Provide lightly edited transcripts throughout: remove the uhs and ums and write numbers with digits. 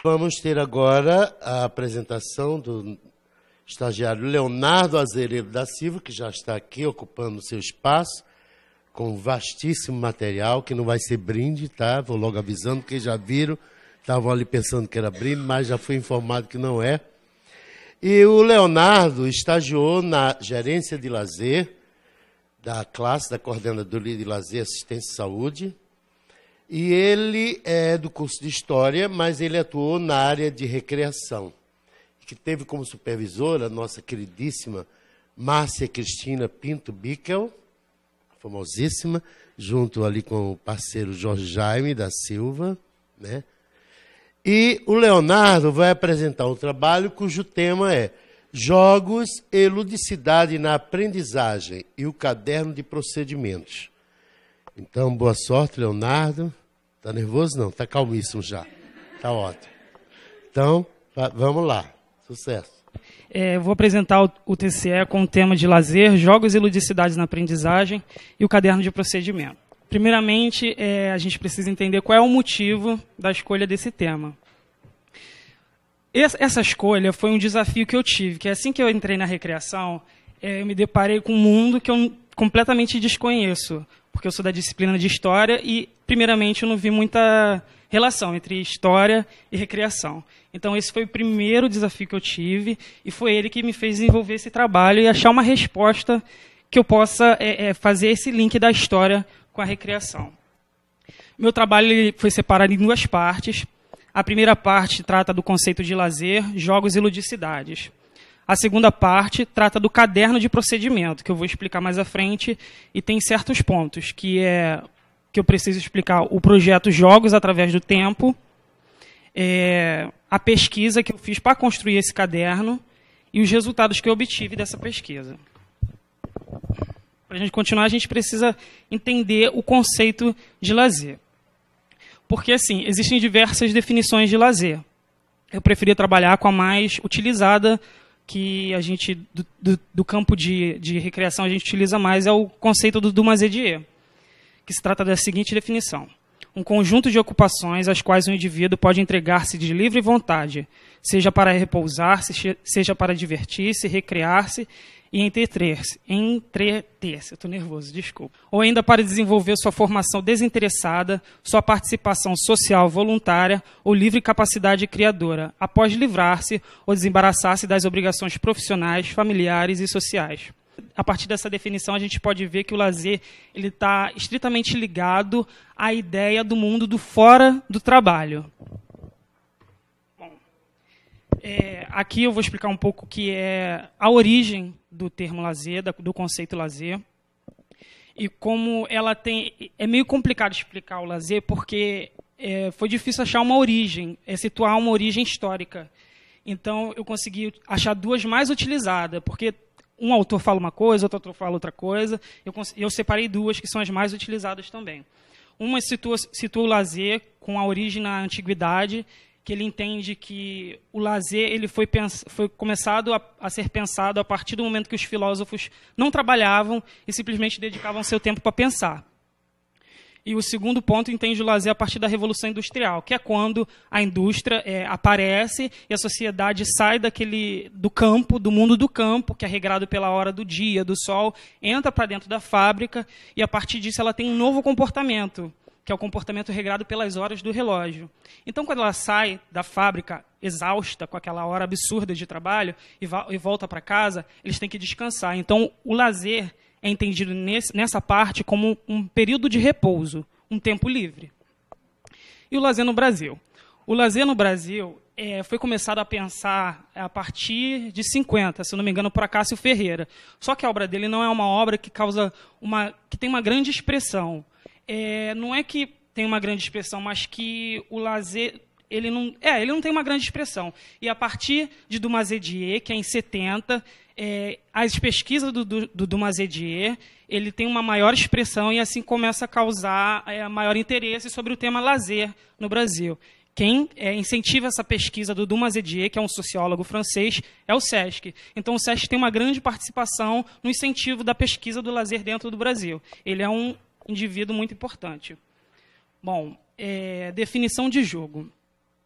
Vamos ter agora a apresentação do estagiário Leonardo Azeredo da Silva, que já está aqui ocupando o seu espaço, com vastíssimo material, que não vai ser brinde, tá? Vou logo avisando, porque já viram, estavam ali pensando que era brinde, mas já fui informado que não é. E o Leonardo estagiou na gerência de lazer da classe da Coordenadoria de Lazer, Assistência e Saúde, e ele é do curso de História, mas ele atuou na área de recreação, que teve como supervisora a nossa queridíssima Márcia Cristina Pinto Bickel, famosíssima, junto ali com o parceiro Jorge Jaime da Silva, né? E o Leonardo vai apresentar um trabalho cujo tema é Jogos e Ludicidade na Aprendizagem e o Caderno de Procedimentos. Então, boa sorte, Leonardo. Está nervoso? Não, está calmíssimo já. Está ótimo. Então, vamos lá. Sucesso. Vou apresentar o TCE com o tema de lazer, jogos e ludicidade na aprendizagem e o caderno de procedimento. Primeiramente, a gente precisa entender qual é o motivo da escolha desse tema. Essa escolha foi um desafio que eu tive, que assim que eu entrei na recreação, eu me deparei com um mundo que eu completamente desconheço, porque eu sou da disciplina de História e, primeiramente, eu não vi muita relação entre História e recreação. Então, esse foi o primeiro desafio que eu tive e foi ele que me fez desenvolver esse trabalho e achar uma resposta que eu possa fazer esse link da História com a recreação. Meu trabalho foi separado em duas partes. A primeira parte trata do conceito de lazer, jogos e ludicidades. A segunda parte trata do caderno de procedimento, que eu vou explicar mais à frente, e tem certos pontos, que eu preciso explicar o projeto Jogos através do tempo, a pesquisa que eu fiz para construir esse caderno e os resultados que eu obtive dessa pesquisa. Para a gente continuar, a gente precisa entender o conceito de lazer. Porque, assim, existem diversas definições de lazer. Eu preferia trabalhar com a mais utilizada, que a gente, do campo de recreação, a gente utiliza mais, é o conceito do Dumas-Edier, que se trata da seguinte definição. Um conjunto de ocupações às quais o indivíduo pode entregar-se de livre vontade, seja para repousar-se, seja para divertir-se, recrear-se e entreter-se. Estou nervoso, desculpa. Ou ainda para desenvolver sua formação desinteressada, sua participação social voluntária ou livre capacidade criadora, após livrar-se ou desembaraçar-se das obrigações profissionais, familiares e sociais. A partir dessa definição, a gente pode ver que o lazer está estritamente ligado à ideia do mundo do fora do trabalho. Aqui eu vou explicar um pouco o que é a origem do termo lazer, do conceito lazer, e como ela tem... É meio complicado explicar o lazer, porque foi difícil achar uma origem, situar uma origem histórica. Então, eu consegui achar duas mais utilizadas, porque um autor fala uma coisa, outro autor fala outra coisa, eu separei duas que são as mais utilizadas também. Uma situa o lazer com a origem na antiguidade, que ele entende que o lazer ele foi começado a ser pensado a partir do momento que os filósofos não trabalhavam e simplesmente dedicavam seu tempo para pensar. E o segundo ponto entende o lazer a partir da Revolução Industrial, que é quando a indústria aparece e a sociedade sai do campo, do mundo do campo, que é regrado pela hora do dia, do sol, entra para dentro da fábrica e, a partir disso, ela tem um novo comportamento, que é o comportamento regrado pelas horas do relógio. Então, quando ela sai da fábrica exausta, com aquela hora absurda de trabalho, e volta para casa, eles têm que descansar. Então, o lazer é entendido nessa parte como um período de repouso, um tempo livre. E o lazer no Brasil? O lazer no Brasil foi começado a pensar a partir de 50, se não me engano, por Acácio Ferreira. Só que a obra dele não é uma obra que tem uma grande expressão. Não é que tem uma grande expressão, mas que o lazer ele não tem uma grande expressão. E a partir de Dumas-Edier, que é em 70, as pesquisas do Dumas-Edier, ele tem uma maior expressão e assim começa a causar maior interesse sobre o tema lazer no Brasil. Quem incentiva essa pesquisa do Dumas-Edier, que é um sociólogo francês, é o SESC. Então, o SESC tem uma grande participação no incentivo da pesquisa do lazer dentro do Brasil. Ele é um indivíduo muito importante. Bom, definição de jogo.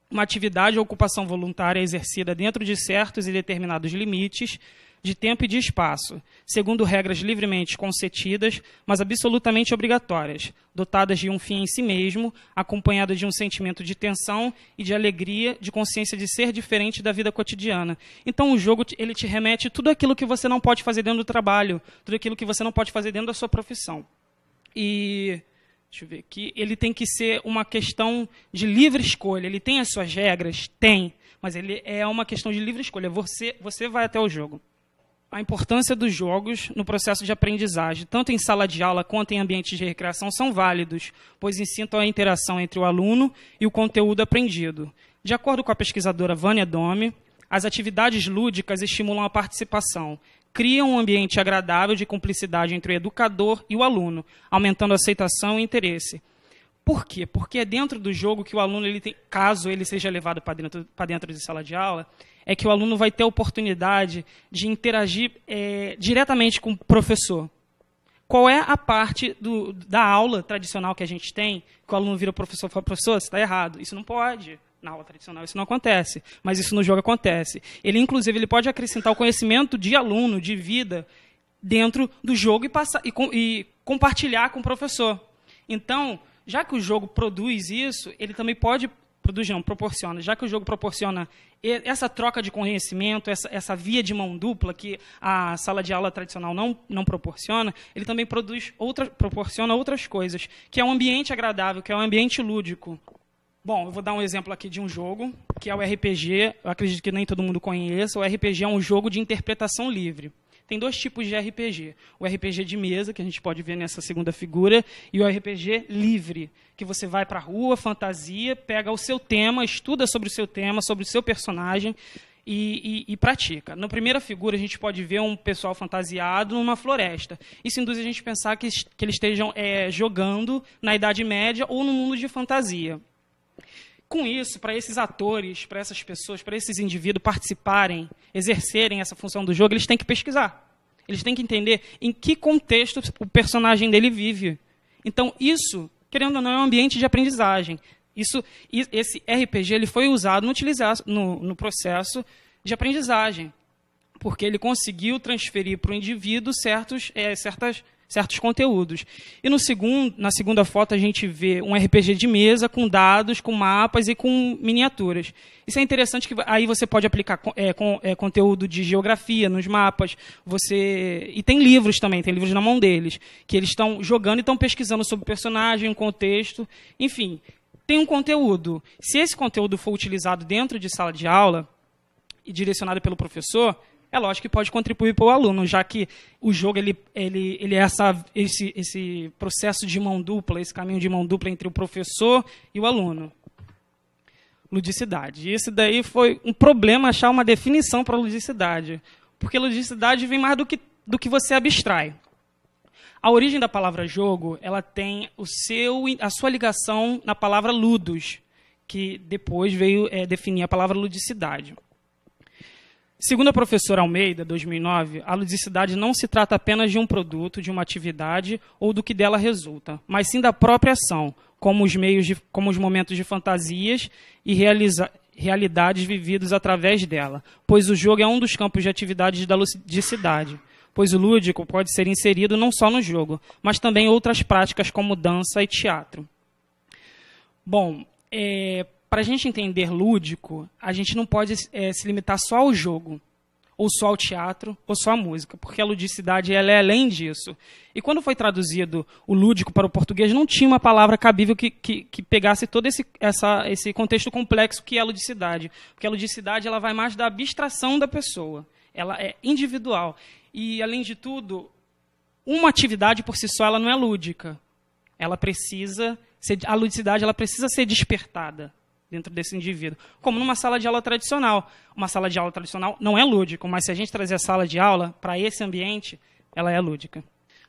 uma atividade ou ocupação voluntária exercida dentro de certos e determinados limites de tempo e de espaço, segundo regras livremente concedidas, mas absolutamente obrigatórias, dotadas de um fim em si mesmo, acompanhadas de um sentimento de tensão e de alegria, de consciência de ser diferente da vida cotidiana. Então, o jogo ele te remete tudo aquilo que você não pode fazer dentro do trabalho, tudo aquilo que você não pode fazer dentro da sua profissão. E deixa eu ver aqui, ele tem que ser uma questão de livre escolha. Ele tem as suas regras? Tem, mas ele é uma questão de livre escolha. Você vai até o jogo. A importância dos jogos no processo de aprendizagem, tanto em sala de aula quanto em ambientes de recreação, são válidos, pois incitam a interação entre o aluno e o conteúdo aprendido. De acordo com a pesquisadora Vânia Dome, as atividades lúdicas estimulam a participação, criam um ambiente agradável de cumplicidade entre o educador e o aluno, aumentando a aceitação e interesse. Por quê? Porque é dentro do jogo que o aluno, caso ele seja levado para dentro de sala de aula, é que o aluno vai ter a oportunidade de interagir diretamente com o professor. Qual é a parte da aula tradicional que a gente tem, que o aluno vira professor e fala, professor, você está errado. Isso não pode. Na aula tradicional isso não acontece, mas isso no jogo acontece. Inclusive, ele pode acrescentar o conhecimento de aluno, de vida, dentro do jogo e compartilhar com o professor. Então, já que o jogo produz isso, ele também pode... proporciona. Já que o jogo proporciona essa troca de conhecimento, essa via de mão dupla que a sala de aula tradicional não proporciona, ele também proporciona outras coisas, que é um ambiente agradável, que é um ambiente lúdico. Bom, eu vou dar um exemplo aqui de um jogo, que é o RPG. Eu acredito que nem todo mundo conheça. O RPG é um jogo de interpretação livre. Tem dois tipos de RPG. O RPG de mesa, que a gente pode ver nessa segunda figura, e o RPG livre, que você vai para a rua, fantasia, pega o seu tema, estuda sobre o seu tema, sobre o seu personagem e pratica. Na primeira figura, a gente pode ver um pessoal fantasiado numa floresta. Isso induz a gente a pensar que eles estejam jogando na Idade Média ou no mundo de fantasia. Com isso, para esses atores, para essas pessoas, para esses indivíduos participarem, exercerem essa função do jogo, eles têm que pesquisar. Eles têm que entender em que contexto o personagem dele vive. Então, isso, querendo ou não, é um ambiente de aprendizagem. Esse RPG ele foi usado no processo de aprendizagem, porque ele conseguiu transferir para o indivíduo certos conteúdos. E na segunda foto a gente vê um RPG de mesa com dados, com mapas e com miniaturas. Isso é interessante, que aí você pode aplicar conteúdo de geografia nos mapas. E tem livros também, tem livros na mão deles, que eles estão jogando e estão pesquisando sobre o personagem, o contexto. Enfim, tem um conteúdo. Se esse conteúdo for utilizado dentro de sala de aula e direcionado pelo professor, é lógico que pode contribuir para o aluno, já que o jogo ele é esse processo de mão dupla, esse caminho de mão dupla entre o professor e o aluno. Ludicidade. E esse daí foi um problema achar uma definição para ludicidade, porque ludicidade vem mais do que você abstrai. A origem da palavra jogo, ela tem a sua ligação na palavra ludus, que depois veio definir a palavra ludicidade. Segundo a professora Almeida, 2009, a ludicidade não se trata apenas de um produto, de uma atividade ou do que dela resulta, mas sim da própria ação, como os momentos de fantasias e realidades vividos através dela, pois o jogo é um dos campos de atividades da ludicidade, pois o lúdico pode ser inserido não só no jogo, mas também em outras práticas como dança e teatro. Bom, para a gente entender lúdico, a gente não pode se limitar só ao jogo, ou só ao teatro, ou só à música, porque a ludicidade ela é além disso. E quando foi traduzido o lúdico para o português, não tinha uma palavra cabível que pegasse todo esse contexto complexo que é a ludicidade. Porque a ludicidade ela vai mais da abstração da pessoa, ela é individual. E, além de tudo, uma atividade por si só ela não é lúdica. A ludicidade ela precisa ser despertada dentro desse indivíduo, como numa sala de aula tradicional. Uma sala de aula tradicional não é lúdico, mas se a gente trazer a sala de aula para esse ambiente, ela é lúdica.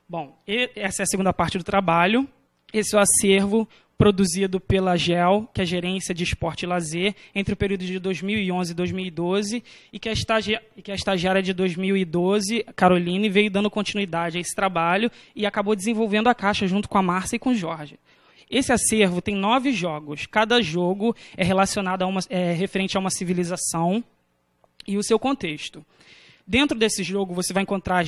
Bom, essa é a segunda parte do trabalho. Esse é o acervo produzido pela GEL, que é a Gerência de Esporte e Lazer, entre o período de 2011 e 2012, e que a estagiária de 2012, Caroline, veio dando continuidade a esse trabalho e acabou desenvolvendo a caixa junto com a Márcia e com o Jorge. Esse acervo tem 9 jogos. Cada jogo é relacionado referente a uma civilização e o seu contexto. Dentro desse jogo, você vai encontrar,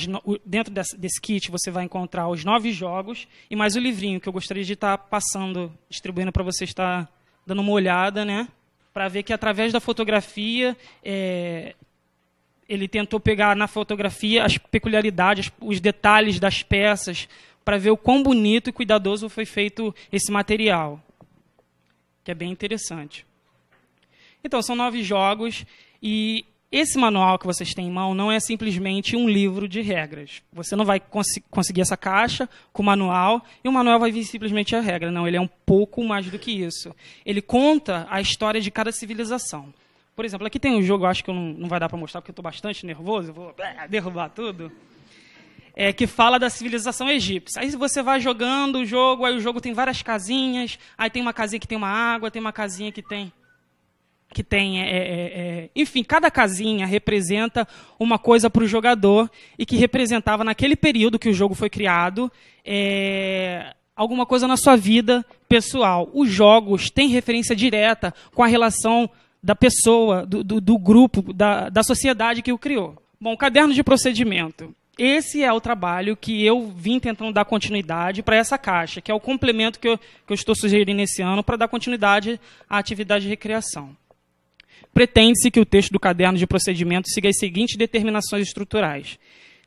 dentro desse kit, você vai encontrar os 9 jogos e mais o livrinho, que eu gostaria de estar passando, distribuindo para você estar dando uma olhada, né? Para ver que, através da fotografia, ele tentou pegar na fotografia as peculiaridades, os detalhes das peças, para ver o quão bonito e cuidadoso foi feito esse material, que é bem interessante. Então, são 9 jogos e esse manual que vocês têm em mão não é simplesmente um livro de regras. Você não vai conseguir essa caixa com o manual e o manual vai vir simplesmente a regra. Não, ele é um pouco mais do que isso. Ele conta a história de cada civilização. Por exemplo, aqui tem um jogo, eu acho que não vai dar para mostrar porque eu estou bastante nervoso, eu vou derrubar tudo, que fala da civilização egípcia. Aí você vai jogando o jogo, aí o jogo tem várias casinhas, aí tem uma casinha que tem uma água, tem uma casinha que tem... enfim, cada casinha representa uma coisa para o jogador e que representava, naquele período que o jogo foi criado, alguma coisa na sua vida pessoal. Os jogos têm referência direta com a relação da pessoa, do grupo, da sociedade que o criou. Bom, caderno de procedimento. Esse é o trabalho que eu vim tentando dar continuidade para essa caixa, que é o complemento que eu estou sugerindo esse ano para dar continuidade à atividade de recreação. Pretende-se que o texto do caderno de procedimentos siga as seguintes determinações estruturais.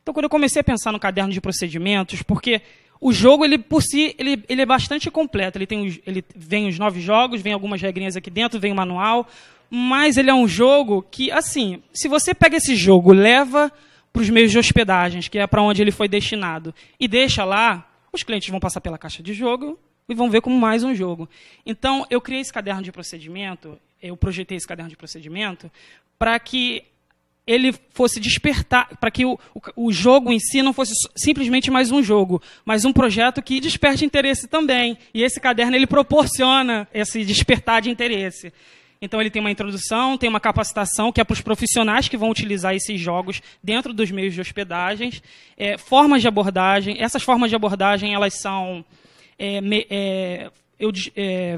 Então, quando eu comecei a pensar no caderno de procedimentos, porque o jogo, ele por si, ele é bastante completo. Ele vem os 9 jogos, vem algumas regrinhas aqui dentro, vem o manual, mas ele é um jogo que, assim, se você pega esse jogo, leva para os meios de hospedagens, que é para onde ele foi destinado, e deixa lá, os clientes vão passar pela caixa de jogo e vão ver como mais um jogo. Então, eu criei esse caderno de procedimento, eu projetei esse caderno de procedimento para que ele fosse despertar, para que o jogo em si não fosse simplesmente mais um jogo, mas um projeto que desperte interesse também. E esse caderno ele proporciona esse despertar de interesse. Então, ele tem uma introdução, tem uma capacitação, que é para os profissionais que vão utilizar esses jogos dentro dos meios de hospedagens, formas de abordagem. Essas formas de abordagem, elas são...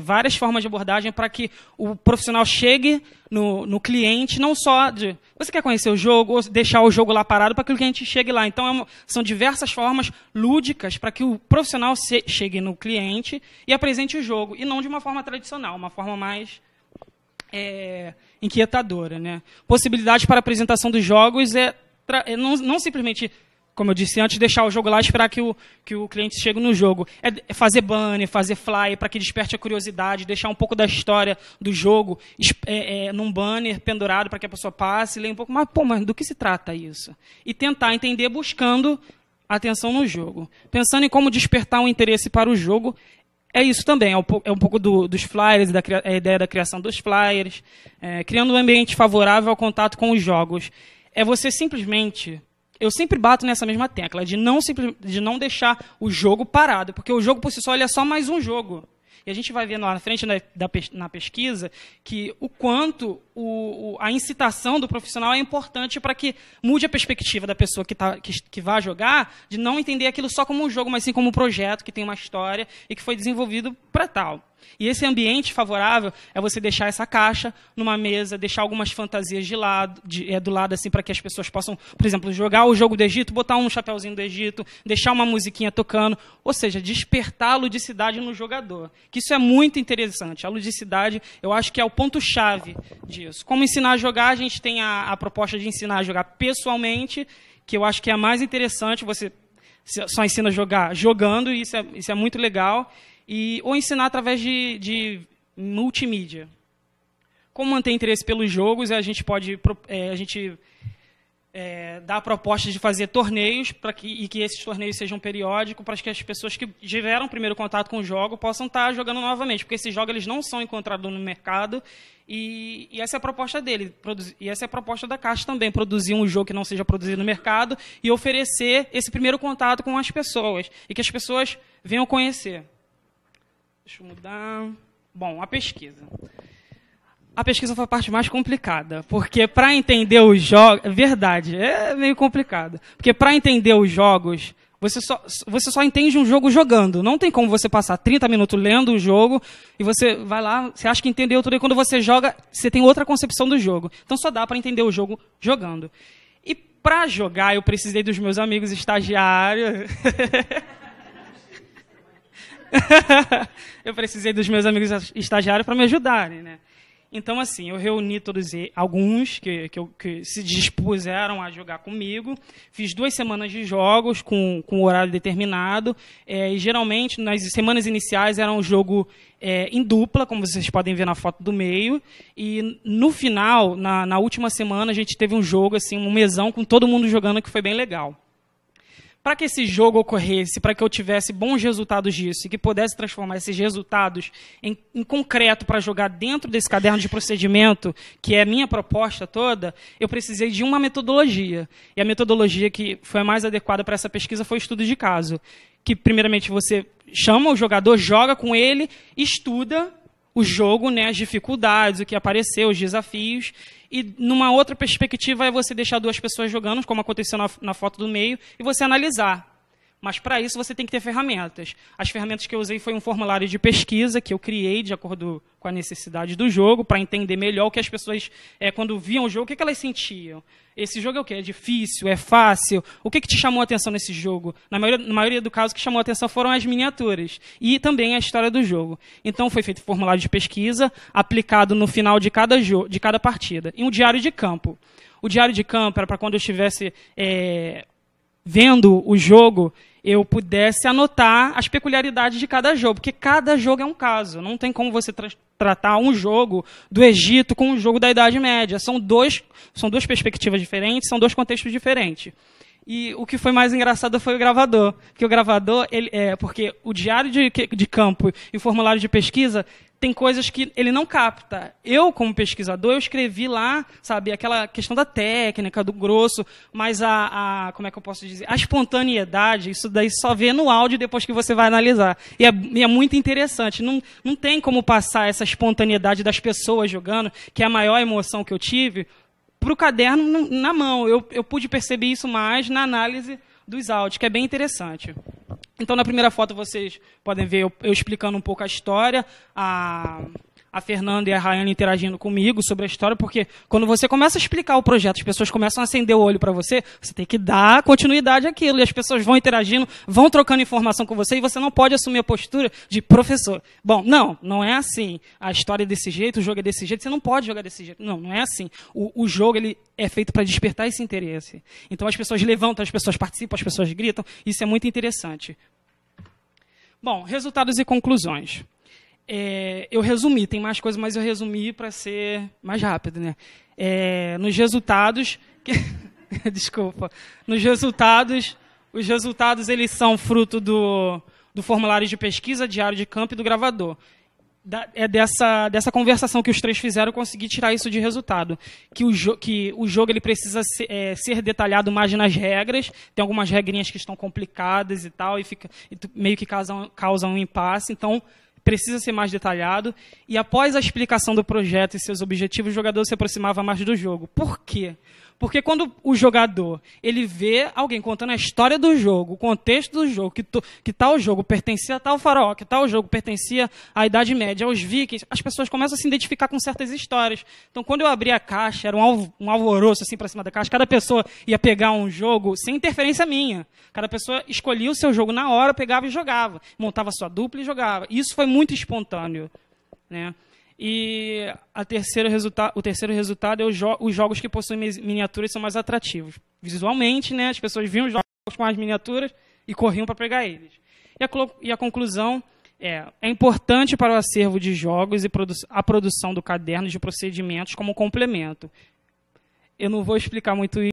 várias formas de abordagem para que o profissional chegue no cliente, não só de você quer conhecer o jogo ou deixar o jogo lá parado para que o cliente chegue lá. Então, são diversas formas lúdicas para que o profissional chegue no cliente e apresente o jogo, e não de uma forma tradicional, uma forma mais inquietadora, né? Possibilidades para a apresentação dos jogos não simplesmente, como eu disse antes, deixar o jogo lá e esperar que o cliente chegue no jogo. É fazer banner, fazer flyer para que desperte a curiosidade, deixar um pouco da história do jogo num banner pendurado para que a pessoa passe, leia um pouco, mas do que se trata isso? E tentar entender buscando atenção no jogo. Pensando em como despertar um interesse para o jogo, é isso também, é um pouco dos flyers, a ideia da criação dos flyers, criando um ambiente favorável ao contato com os jogos. É você simplesmente... Eu sempre bato nessa mesma tecla, de não deixar o jogo parado, porque o jogo por si só ele é só mais um jogo. E a gente vai ver lá na frente na pesquisa que o quanto a incitação do profissional é importante para que mude a perspectiva da pessoa que vai jogar, de não entender aquilo só como um jogo, mas sim como um projeto que tem uma história e que foi desenvolvido para tal. E esse ambiente favorável é você deixar essa caixa numa mesa, deixar algumas fantasias do lado, assim, para que as pessoas possam, por exemplo, jogar o jogo do Egito, botar um chapeuzinho do Egito, deixar uma musiquinha tocando, ou seja, despertar a ludicidade no jogador. Que isso é muito interessante. A ludicidade, eu acho que é o ponto-chave disso. Como ensinar a jogar, a gente tem a proposta de ensinar a jogar pessoalmente, que eu acho que é a mais interessante. Você só ensina a jogar jogando, e isso é muito legal. Ou ensinar através de multimídia. Como manter interesse pelos jogos, a gente pode dar a proposta de fazer torneios e que esses torneios sejam periódicos, para que as pessoas que tiveram primeiro contato com o jogo possam estar jogando novamente, porque esses jogos eles não são encontrados no mercado, e essa é a proposta dele, e essa é a proposta da Caixa também, produzir um jogo que não seja produzido no mercado e oferecer esse primeiro contato com as pessoas, e que as pessoas venham conhecer. Deixa eu mudar. Bom, a pesquisa. A pesquisa foi a parte mais complicada, porque para entender os jogos... Verdade, é meio complicado. Porque para entender os jogos, Você só entende um jogo jogando. Não tem como você passar 30 minutos lendo o jogo e você vai lá, você acha que entendeu tudo, e quando você joga, você tem outra concepção do jogo. Então só dá para entender o jogo jogando. E para jogar, eu precisei dos meus amigos estagiários. Eu precisei dos meus amigos estagiários para me ajudarem, né? Então, assim, eu reuni alguns que se dispuseram a jogar comigo, fiz 2 semanas de jogos com horário determinado, e geralmente, nas semanas iniciais, era um jogo em dupla, como vocês podem ver na foto do meio, e no final, na última semana, a gente teve um jogo, assim, um mesão com todo mundo jogando, que foi bem legal. Para que esse jogo ocorresse, para que eu tivesse bons resultados disso e que pudesse transformar esses resultados em concreto para jogar dentro desse caderno de procedimento, que é a minha proposta toda, eu precisei de uma metodologia. E a metodologia que foi a mais adequada para essa pesquisa foi o estudo de caso. Que, primeiramente, você chama o jogador, joga com ele, estuda o jogo, né, as dificuldades, o que apareceu, os desafios. E, numa outra perspectiva, é você deixar 2 pessoas jogando, como aconteceu na foto do meio, e você analisar. Mas, para isso, você tem que ter ferramentas. As ferramentas que eu usei foi um formulário de pesquisa que eu criei de acordo com a necessidade do jogo, para entender melhor o que as pessoas, quando viam o jogo, o que elas sentiam. Esse jogo é o quê? É difícil? É fácil? O que te chamou a atenção nesse jogo? Na maioria do caso, o que chamou a atenção foram as miniaturas e também a história do jogo. Então, foi feito um formulário de pesquisa, aplicado no final de cada partida. E um diário de campo. O diário de campo era para quando eu estivesse vendo o jogo, eu pudesse anotar as peculiaridades de cada jogo, porque cada jogo é um caso. Não tem como você tratar um jogo do Egito com um jogo da Idade Média. São duas perspectivas diferentes, são 2 contextos diferentes. E o que foi mais engraçado foi o gravador. Porque o gravador, porque o diário de campo e o formulário de pesquisa tem coisas que ele não capta. Eu, como pesquisador, eu escrevi lá, sabe, aquela questão da técnica, do grosso, mas como é que eu posso dizer? A espontaneidade, isso daí só vê no áudio depois que você vai analisar. E é muito interessante. Não tem como passar essa espontaneidade das pessoas jogando, que é a maior emoção que eu tive, para o caderno na mão. Eu pude perceber isso mais na análise dos áudios, que é bem interessante. Então, na primeira foto, vocês podem ver eu explicando um pouco a história, a Fernanda e a Rayane interagindo comigo sobre a história, porque quando você começa a explicar o projeto, as pessoas começam a acender o olho para você, você tem que dar continuidade àquilo, e as pessoas vão interagindo, vão trocando informação com você, e você não pode assumir a postura de professor. Bom, não é assim. A história é desse jeito, o jogo é desse jeito, você não pode jogar desse jeito. Não é assim. O jogo ele é feito para despertar esse interesse. Então, as pessoas levantam, as pessoas participam, as pessoas gritam, isso é muito interessante. Bom, resultados e conclusões. Eu resumi, tem mais coisas, mas eu resumi para ser mais rápido, né? Nos resultados... Desculpa. Nos resultados, os resultados eles são fruto do formulário de pesquisa, diário de campo e do gravador. Dessa conversação que os 3 fizeram, eu consegui tirar isso de resultado. Que o jogo ele precisa ser detalhado mais nas regras, tem algumas regrinhas que estão complicadas e tal, e meio que causam um impasse, então precisa ser mais detalhado. E após a explicação do projeto e seus objetivos, o jogador se aproximava mais do jogo. Por quê? Porque quando o jogador ele vê alguém contando a história do jogo, o contexto do jogo, que tal jogo pertencia a tal faraó, que tal jogo pertencia à Idade Média, aos vikings, as pessoas começam a se identificar com certas histórias. Então, quando eu abri a caixa, era um alvoroço assim para cima da caixa, cada pessoa ia pegar um jogo sem interferência minha. Cada pessoa escolhia o seu jogo na hora, pegava e jogava. Montava sua dupla e jogava. Isso foi muito espontâneo, né? E o terceiro resultado é os jogos que possuem miniaturas são mais atrativos. Visualmente, né, as pessoas viam os jogos com as miniaturas e corriam para pegar eles. E a conclusão é importante para o acervo de jogos e a produção do caderno de procedimentos como complemento. Eu não vou explicar muito isso.